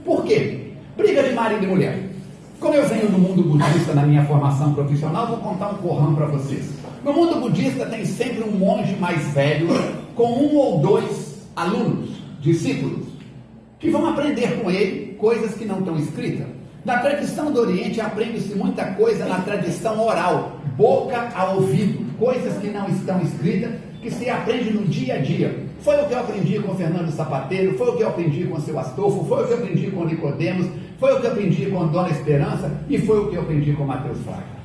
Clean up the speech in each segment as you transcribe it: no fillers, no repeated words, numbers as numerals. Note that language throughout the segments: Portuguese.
Por quê? Briga de marido e mulher. Como eu venho do mundo budista na minha formação profissional, vou contar um corrão para vocês. No mundo budista tem sempre um monge mais velho com um ou dois alunos, discípulos, que vão aprender com ele coisas que não estão escritas. Na tradição do Oriente aprende-se muita coisa na tradição oral, boca a ouvido, coisas que não estão escritas, que se aprende no dia a dia. Foi o que eu aprendi com o Fernando Sapateiro, foi o que eu aprendi com o seu Astolfo, foi o que eu aprendi com o Nicodemos, foi o que eu aprendi com a Dona Esperança e foi o que eu aprendi com o Mateus Fraga.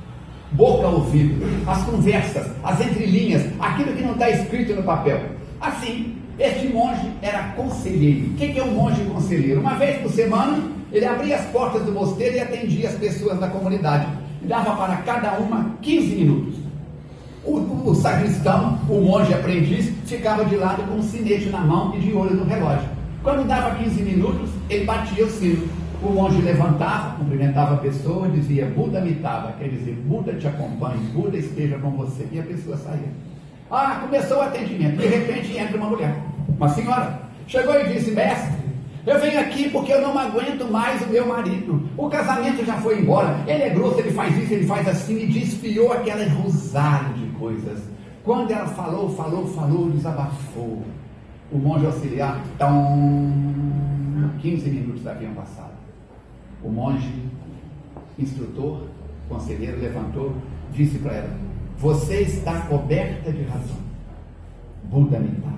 Boca a ouvido, as conversas, as entrelinhas, aquilo que não está escrito no papel. Assim, este monge era conselheiro. O que é um monge conselheiro? Uma vez por semana, ele abria as portas do mosteiro e atendia as pessoas da comunidade. E dava para cada uma 15 minutos. O sacristão, o monge aprendiz, ficava de lado com um sinete na mão e de olho no relógio. Quando dava 15 minutos, ele batia o sino. O monge levantava, cumprimentava a pessoa, dizia Buda mitava, quer dizer, Buda te acompanhe, Buda esteja com você. E a pessoa saía. Começou o atendimento. De repente entra uma mulher, uma senhora. Chegou e disse, mestre, eu venho aqui porque eu não aguento mais o meu marido. O casamento já foi embora. Ele é grosso, ele faz isso, ele faz assim. E desfiou aquela rosário de coisas. Quando ela falou, desabafou. O monge auxiliar, 15 minutos haviam passado. O monge, instrutor, conselheiro, levantou, disse para ela, você está coberta de razão. Buda mitava.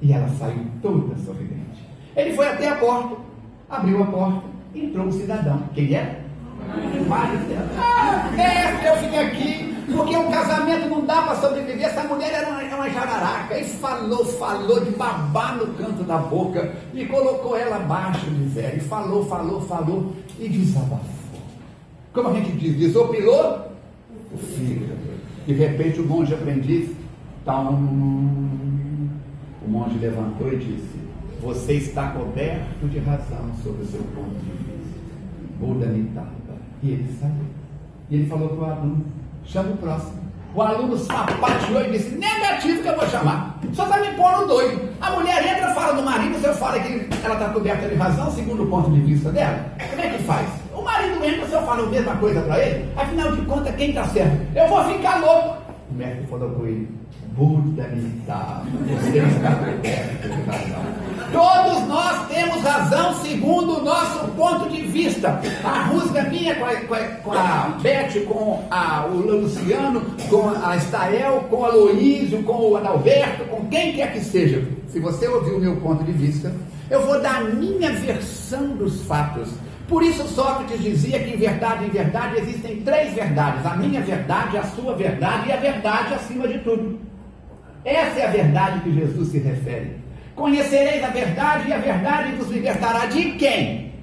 E ela saiu toda sorridente. Ele foi até a porta, abriu a porta e entrou um cidadão. Quem era? O marido dela. Mestre, eu vim aqui porque o casamento não dá para sobreviver. Essa mulher era uma jararaca. E falou de babar no canto da boca e colocou ela abaixo de zero. E falou e desabafou. Como a gente diz, desopilou o fígado. De repente o monge aprendiz, o monge levantou e disse, você está coberto de razão sobre o seu ponto de vista. Buda mitava. E ele saiu. E ele falou para o aluno, chama o próximo. O aluno sapateou e disse, negativo que eu vou chamar. Só está me pondo doido. A mulher entra, fala do marido, o senhor fala que ela está coberta de razão, segundo o ponto de vista dela. Como é que faz? O marido entra, o senhor fala a mesma coisa para ele? Afinal de contas, quem está certo? Eu vou ficar louco. O mestre falou com ele, Buda mitava. Você está coberto de razão. Todos nós temos razão segundo o nosso ponto de vista. A rusga minha com a Beth, com o Luciano, com a Estael, com a Aloísio, com o Adalberto, com quem quer que seja. Se você ouvir o meu ponto de vista, eu vou dar a minha versão dos fatos. Por isso Sócrates dizia que em verdade existem três verdades. A minha verdade, a sua verdade e a verdade acima de tudo. Essa é a verdade que Jesus se refere. Conhecereis a verdade e a verdade vos libertará de quem?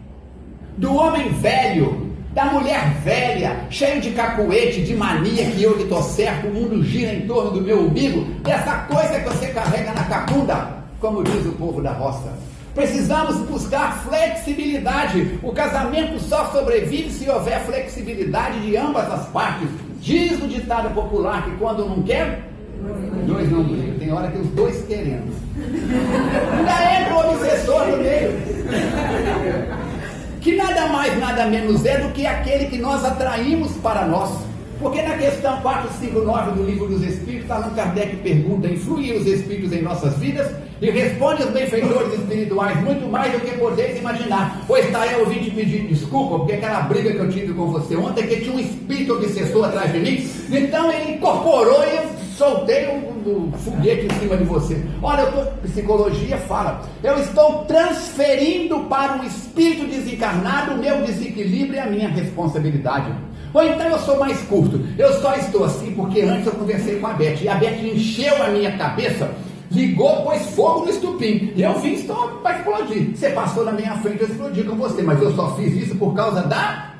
Do homem velho, da mulher velha, cheio de cacuete, de mania que eu que estou certo, o mundo gira em torno do meu umbigo, dessa coisa que você carrega na cacunda, como diz o povo da roça. Precisamos buscar flexibilidade. O casamento só sobrevive se houver flexibilidade de ambas as partes. Diz o ditado popular que quando não quer, dois não brigam. Tem hora que os dois querendo. Ainda entra o obsessor no meio. Que nada mais, nada menos é do que aquele que nós atraímos para nós. Porque na questão 459 do Livro dos Espíritos, Allan Kardec pergunta, influem os Espíritos em nossas vidas? E responde aos benfeitores espirituais, muito mais do que podeis imaginar. Pois está, eu vim te pedir desculpa, porque aquela briga que eu tive com você ontem, que tinha um espírito obsessor atrás de mim, então ele incorporou e eu soltei um foguete em cima de você. Olha, psicologia fala, eu estou transferindo para um espírito desencarnado o meu desequilíbrio e a minha responsabilidade. Ou então eu sou mais curto, eu só estou assim porque antes eu conversei com a Beth, e a Beth encheu a minha cabeça, ligou, pôs fogo no estupim, e eu vim para explodir. Você passou na minha frente, eu explodi com você, mas eu só fiz isso por causa da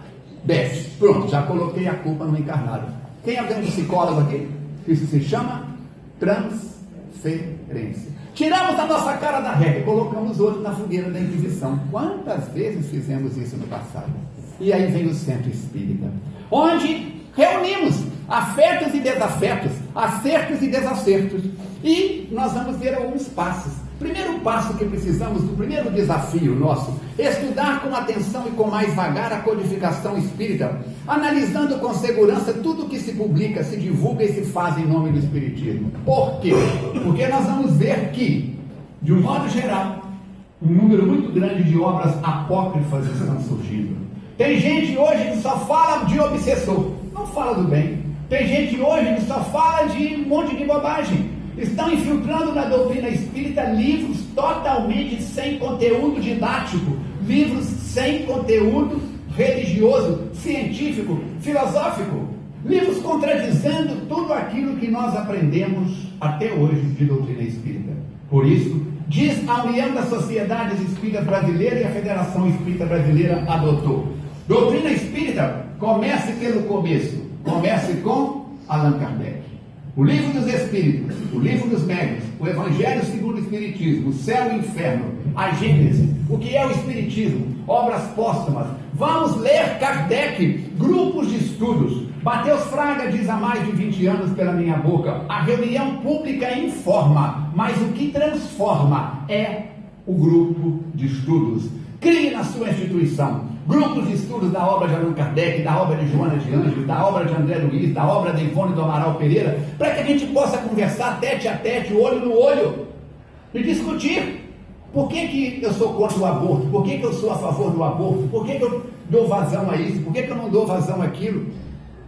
Beth. Pronto, já coloquei a culpa no encarnado. Tem alguém psicólogo aqui? Isso se chama transferência. Tiramos a nossa cara da régua e colocamos outro na fogueira da Inquisição. Quantas vezes fizemos isso no passado? E aí vem o Centro Espírita, onde reunimos afetos e desafetos, acertos e desacertos. E nós vamos ver alguns passos. Primeiro passo que precisamos, o primeiro desafio nosso, estudar com atenção e com mais vagar a codificação espírita, analisando com segurança tudo que se publica, se divulga e se faz em nome do Espiritismo. Por quê? Porque nós vamos ver que, de um modo geral, um número muito grande de obras apócrifas estão surgindo. Tem gente hoje que só fala de obsessor, não fala do bem. Tem gente hoje que só fala de um monte de bobagem. Estão infiltrando na doutrina espírita livros totalmente sem conteúdo didático, livros sem conteúdo religioso, científico, filosófico, livros contradizendo tudo aquilo que nós aprendemos até hoje de doutrina espírita. Por isso, diz a União das Sociedades Espíritas Brasileiras e a Federação Espírita Brasileira adotou: doutrina espírita, comece pelo começo, comece com Allan Kardec. O Livro dos Espíritos, o Livro dos Médiuns, o Evangelho segundo o Espiritismo, o Céu e o Inferno, a Gênese, o que é o Espiritismo, obras póstumas. Vamos ler Kardec, grupos de estudos. Mateus Fraga diz há mais de 20 anos pela minha boca: a reunião pública informa, mas o que transforma é o grupo de estudos. Crie na sua instituição grupos de estudos da obra de Allan Kardec, da obra de Joana de Ângeles, da obra de André Luiz, da obra de Ivone do Amaral Pereira, para que a gente possa conversar tete a tete, olho no olho, e discutir. Por que eu sou contra o aborto? Por que eu sou a favor do aborto? Por que eu dou vazão a isso? Por que eu não dou vazão àquilo?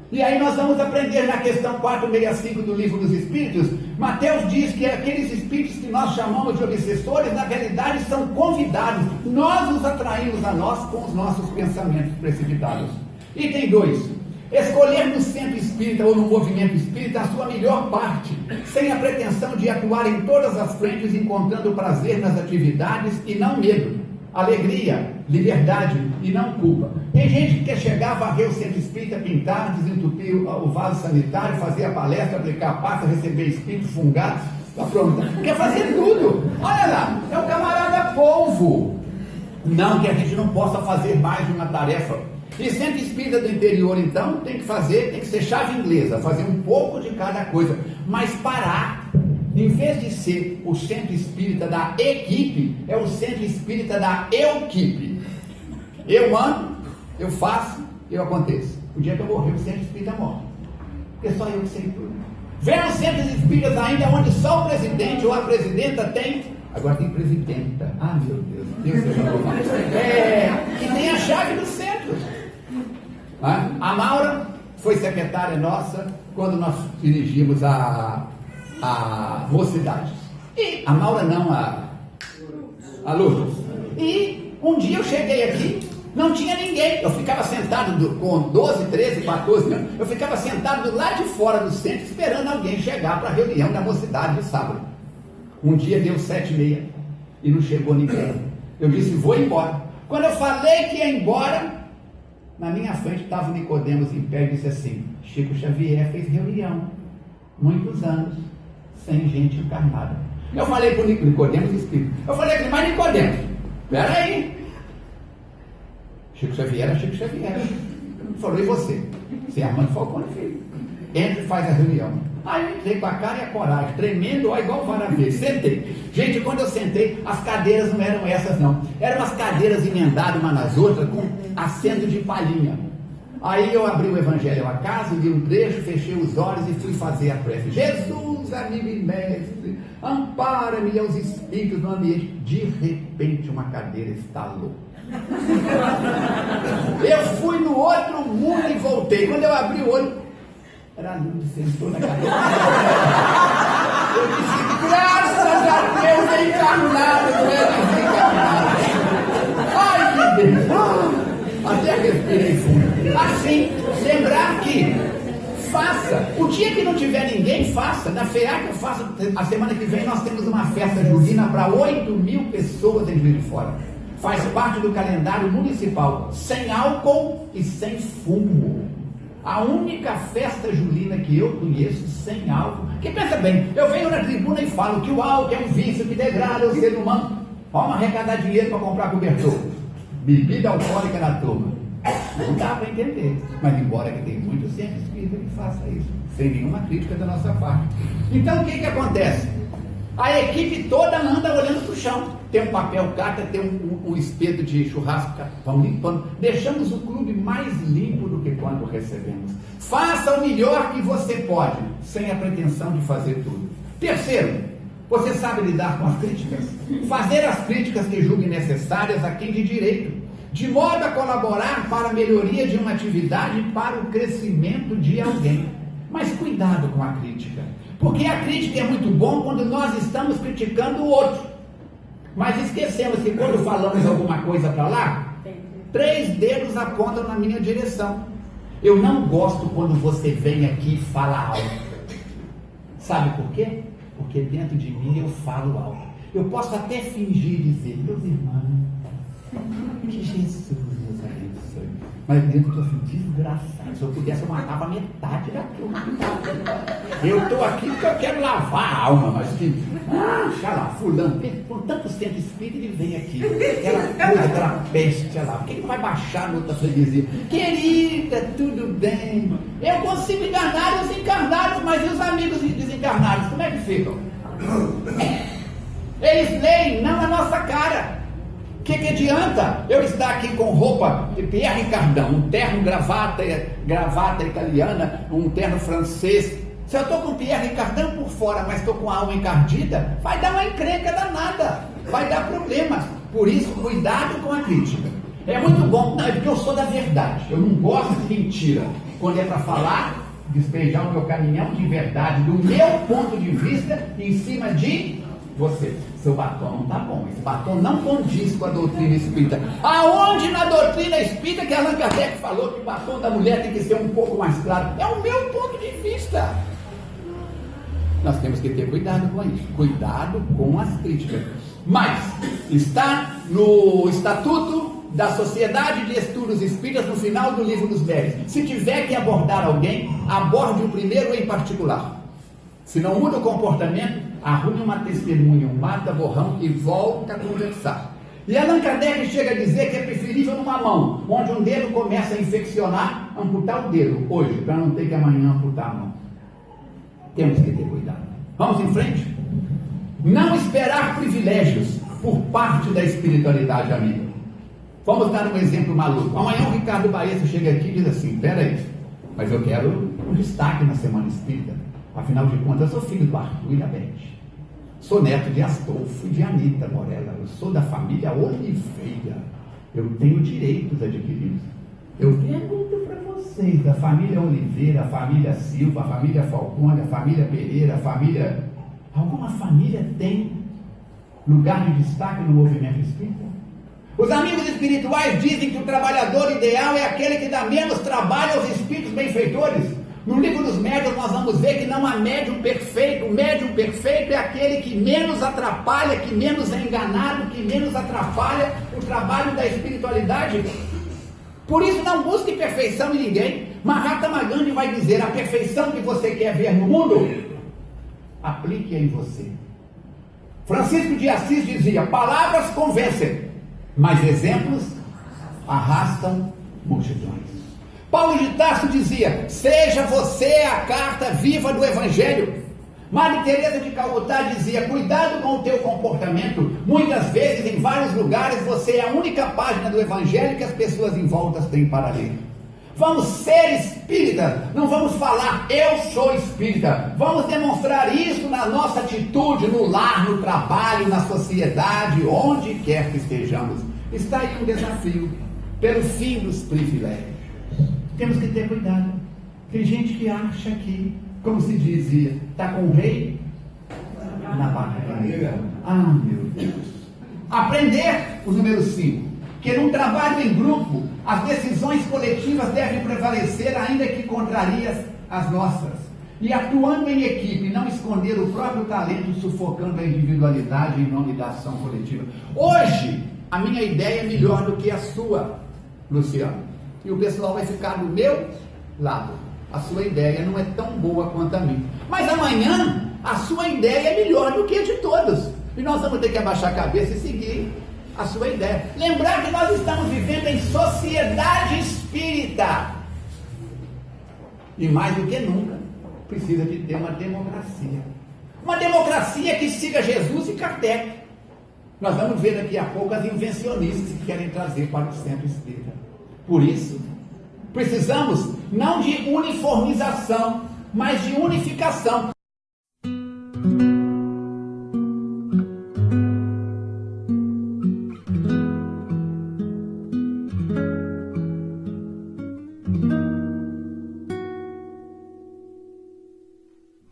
E aí nós vamos aprender na questão 465 do Livro dos Espíritos. Mateus diz que aqueles espíritos que nós chamamos de obsessores, na realidade são convidados. Nós os atraímos a nós com os nossos pensamentos precipitados. Item 2. Escolher no centro espírita ou no movimento espírita a sua melhor parte, sem a pretensão de atuar em todas as frentes, encontrando prazer nas atividades e não medo, alegria, liberdade e não culpa. Tem gente que quer chegar, varrer o centro espírita, pintar, desentupir o vaso sanitário, fazer a palestra, aplicar a pasta, receber espírito, fungar, tá pronto. Quer fazer tudo. Olha lá, é um camarada polvo. Não que a gente não possa fazer mais de uma tarefa. E centro espírita do interior, então, tem que ser chave inglesa, fazer um pouco de cada coisa, mas parar. Em vez de ser o centro espírita da equipe, é o centro espírita da eu-quipe. Eu ando, eu faço, eu aconteço. O dia que eu morrer, o centro espírita morre. Porque só eu que sei tudo. Vem os centros espíritas ainda onde só o presidente ou a presidenta tem. Agora tem presidenta. Ah, meu Deus, que tem a chave dos centros. A Maura foi secretária nossa quando nós dirigimos a Mocidade. E a Maura não, a Lourdes. E um dia eu cheguei aqui, não tinha ninguém. Eu ficava sentado com 12, 13, 14 anos. Eu ficava sentado do lado de fora do centro, esperando alguém chegar para a reunião da Mocidade de sábado. Um dia deu 7h30 e não chegou ninguém. Eu disse: vou embora. Quando eu falei que ia embora, na minha frente estava o Nicodemos em pé e disse assim: Chico Xavier fez reunião, muitos anos, sem gente encarnada. Eu falei para o Nicodemos espírito. Eu falei assim: mas Nicodemos, peraí. Chico Xavier era Chico Xavier. Ele falou: e você? Você é Armando Falcone Filho. Entra e faz a reunião. Aí eu entrei com a cara e a coragem, tremendo, ó, igual vara verde. Sentei. Gente, quando eu sentei, as cadeiras não eram essas, não. Eram umas cadeiras emendadas uma nas outras, com assento de palhinha. Aí eu abri o Evangelho ao acaso, li um trecho, fechei os olhos e fui fazer a prece. Jesus, amigo e mestre, ampara-me aos espíritos no ambiente. De repente, uma cadeira estalou. Eu fui no outro mundo e voltei. Quando eu abri o olho, era a Lourdes, sentou na cadeira. Eu disse: graças a Deus, encarnado, não é desencarnado. Ai, que Deus! Até respirei fundo. Assim, lembrar que faça. O dia que não tiver ninguém, faça. Na FEAC eu faço. A semana que vem nós temos uma festa julina para 8.000 pessoas em Juiz de Fora. Faz parte do calendário municipal, sem álcool e sem fumo. A única festa julina que eu conheço sem álcool. Porque pensa bem, eu venho na tribuna e falo que o álcool é um vício que degrada o ser humano. Vamos arrecadar dinheiro para comprar cobertor. Bebida alcoólica na turma. Não dá para entender. Mas embora que tem muito centro espírita que faça isso, sem nenhuma crítica da nossa parte. Então o que acontece? A equipe toda anda olhando para o chão. Tem um papel carta, tem um espeto de churrasco, vamos limpando. Deixamos o clube mais limpo do que quando recebemos. Faça o melhor que você pode, sem a pretensão de fazer tudo. Terceiro, você sabe lidar com as críticas? Fazer as críticas que julgue necessárias a quem de direito, de modo a colaborar para a melhoria de uma atividade e para o crescimento de alguém. Mas cuidado com a crítica, porque a crítica é muito bom quando nós estamos criticando o outro. Mas esquecemos que quando falamos alguma coisa para lá, 3 dedos apontam na minha direção. Eu não gosto quando você vem aqui e fala alto. Sabe por quê? Porque dentro de mim eu falo alto. Eu posso até fingir dizer, meus irmãos, que Jesus nos abençoe. Mas dentro eu estou assim, desgraçado. Se eu pudesse, eu matava metade da turma. Eu estou aqui porque eu quero lavar a alma, mas que, lá, fulano, com tanto centro espírita, ele vem aqui. Aquela coisa, aquela peste lá. Por que ele não vai baixar no outra freguesia? Querida, tudo bem. Eu consigo enganar os encarnados, mas e os amigos desencarnados? Como é que ficam? Eles leem, não a nossa cara. O que adianta eu estar aqui com roupa de Pierre Cardin, um terno gravata italiana, um terno francês? Se eu estou com Pierre Cardin por fora, mas estou com a alma encardida, vai dar uma encrenca danada, vai dar problema. Por isso, cuidado com a crítica. É muito bom, não, é porque eu sou da verdade, eu não gosto de mentira. Quando é para falar, despejar o meu caminhão de verdade, do meu ponto de vista, em cima de você. Seu batom não está bom, esse batom não condiz com a doutrina espírita. Aonde na doutrina espírita que Allan Kardec falou que o batom da mulher tem que ser um pouco mais claro? É o meu ponto de vista. Nós temos que ter cuidado com isso, cuidado com as críticas. Mas está no Estatuto da Sociedade de Estudos Espíritas, no final do Livro dos Médiuns. Se tiver que abordar alguém, aborde o primeiro em particular. Se não muda o comportamento, arrume uma testemunha, um mata-borrão e volta a conversar. E Allan Kardec chega a dizer que é preferível numa mão, onde um dedo começa a infeccionar, amputar o dedo hoje, para não ter que amanhã amputar a mão. Temos que ter cuidado. Vamos em frente? Não esperar privilégios por parte da espiritualidade amiga. Vamos dar um exemplo maluco. Amanhã o Ricardo Baeça chega aqui e diz assim, peraí, mas eu quero um destaque na Semana Espírita. Afinal de contas, eu sou filho do Arthur e da Beth. Sou neto de Astolfo e de Anita Morella. Eu sou da família Oliveira. Eu tenho direitos adquiridos. Eu pergunto para vocês, da família Oliveira, a família Silva, a família Falcone, a família Pereira, a família... Alguma família tem lugar de destaque no movimento espírita? Os amigos espirituais dizem que o trabalhador ideal é aquele que dá menos trabalho aos espíritos benfeitores. No Livro dos Médiuns nós vamos ver que não há médium perfeito. O médium perfeito é aquele que menos atrapalha, que menos é enganado, que menos atrapalha o trabalho da espiritualidade. Por isso não busque perfeição em ninguém. Mahatma Gandhi vai dizer, a perfeição que você quer ver no mundo, aplique-a em você. Francisco de Assis dizia, palavras convencem, mas exemplos arrastam multidões. Paulo de Tarso dizia, seja você a carta viva do Evangelho. Madre Teresa de Calcutá dizia, cuidado com o teu comportamento. Muitas vezes, em vários lugares, você é a única página do Evangelho que as pessoas em volta têm para ler. Vamos ser espíritas, não vamos falar, eu sou espírita. Vamos demonstrar isso na nossa atitude, no lar, no trabalho, na sociedade, onde quer que estejamos. Está aí um desafio, pelo fim dos privilégios. Temos que ter cuidado. Tem gente que acha que, como se dizia, está com o rei na barriga. Ah, meu Deus. Aprender o número 5. Que num trabalho em grupo, as decisões coletivas devem prevalecer, ainda que contrarias as nossas. E atuando em equipe, não esconder o próprio talento, sufocando a individualidade em nome da ação coletiva. Hoje, a minha ideia é melhor do que a sua, Luciano. E o pessoal vai ficar no meu lado. A sua ideia não é tão boa quanto a minha. Mas amanhã, a sua ideia é melhor do que a de todos. E nós vamos ter que abaixar a cabeça e seguir a sua ideia. Lembrar que nós estamos vivendo em sociedade espírita. E mais do que nunca, precisa de ter uma democracia. Uma democracia que siga Jesus e Kardec. Nós vamos ver daqui a pouco as invencionistas que querem trazer para o centro espírita. Por isso, precisamos não de uniformização, mas de unificação.